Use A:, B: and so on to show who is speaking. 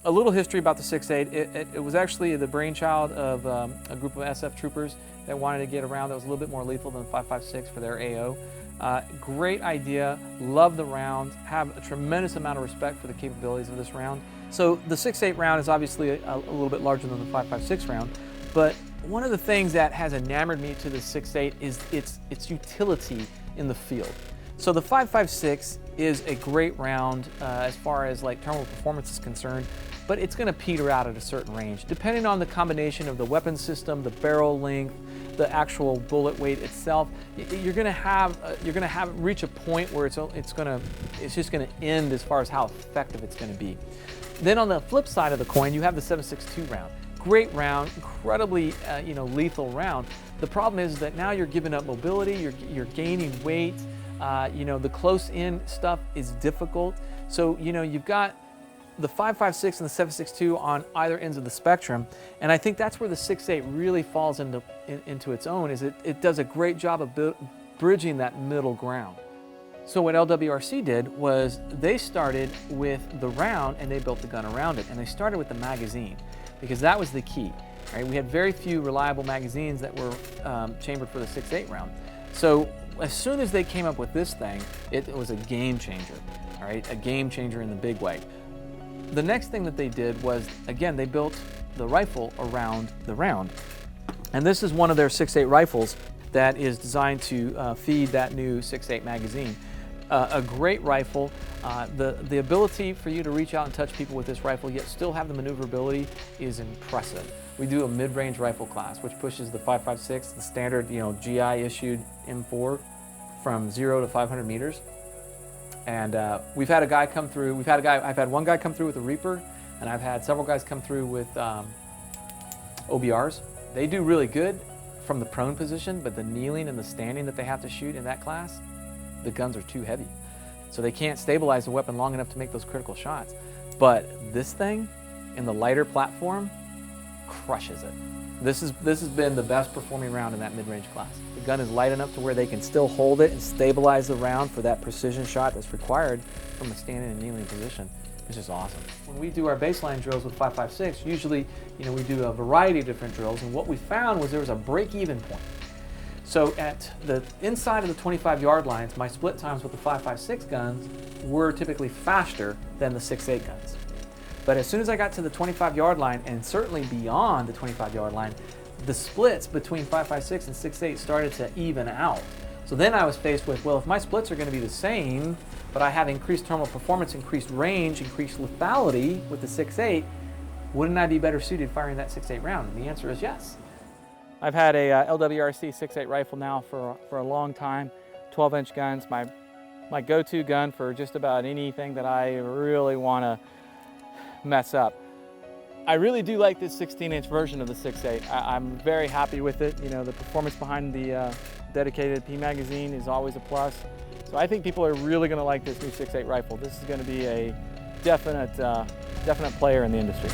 A: a little history about the 6.8. It was actually the brainchild of a group of SF troopers that wanted to get a round that was a little bit more lethal than the 5.56 for their AO. Great idea, love the round, have a tremendous amount of respect for the capabilities of this round. So the 6.8 round is obviously a little bit larger than the 5.56 round, but one of the things that has enamored me to the 6.8 is its utility in the field. So the 5.56 is a great round as far as like terminal performance is concerned, but it's going to peter out at a certain range. Depending on the combination of the weapon system, the barrel length, the actual bullet weight itself, you're going to reach a point where it's just going to end as far as how effective it's going to be. Then on the flip side of the coin, you have the 7.62 round. Great round, incredibly lethal round. The problem is that now you're giving up mobility, you're gaining weight. The close-in stuff is difficult. So you've got the 5.56 and the 7.62 on either ends of the spectrum, and I think that's where the 6.8 really falls into its own. Is it does a great job of bridging that middle ground. So what L.W.R.C. did was they started with the round and they built the gun around it, and they started with the magazine because that was the key. Right? We had very few reliable magazines that were chambered for the 6.8 round. So as soon as they came up with this thing, it was a game changer. All right, a game changer in the big way. The next thing that they did was, again, they built the rifle around the round. And this is one of their 6.8 rifles that is designed to feed that new 6.8 magazine. A great rifle. The ability for you to reach out and touch people with this rifle, yet still have the maneuverability, is impressive. We do a mid-range rifle class, which pushes the 5.56, the standard, GI issued M4, from 0 to 500 meters. And we've had a guy come through. I've had one guy come through with a Reaper, and I've had several guys come through with OBRs. They do really good from the prone position, but the kneeling and the standing that they have to shoot in that class, the guns are too heavy. So they can't stabilize the weapon long enough to make those critical shots. But this thing, in the lighter platform, crushes it. This has been the best performing round in that mid-range class. The gun is light enough to where they can still hold it and stabilize the round for that precision shot that's required from a standing and kneeling position. It's just awesome. When we do our baseline drills with 5.56, usually we do a variety of different drills, and what we found was there was a break-even point. So at the inside of the 25-yard lines, my split times with the 5.56 guns were typically faster than the 6.8 guns. But as soon as I got to the 25-yard line, and certainly beyond the 25-yard line, the splits between 5.56 and 6.8 started to even out. So then I was faced with, well, if my splits are going to be the same, but I have increased terminal performance, increased range, increased lethality with the 6.8, wouldn't I be better suited firing that 6.8 round? And the answer is yes. I've had a L.W.R.C. 6.8 rifle now for a long time, 12-inch guns, my go-to gun for just about anything that I really want to mess up. I really do like this 16-inch version of the 6.8. I'm very happy with it. The performance behind the dedicated P magazine is always a plus. So I think people are really going to like this new 6.8 rifle. This is going to be a definite player in the industry.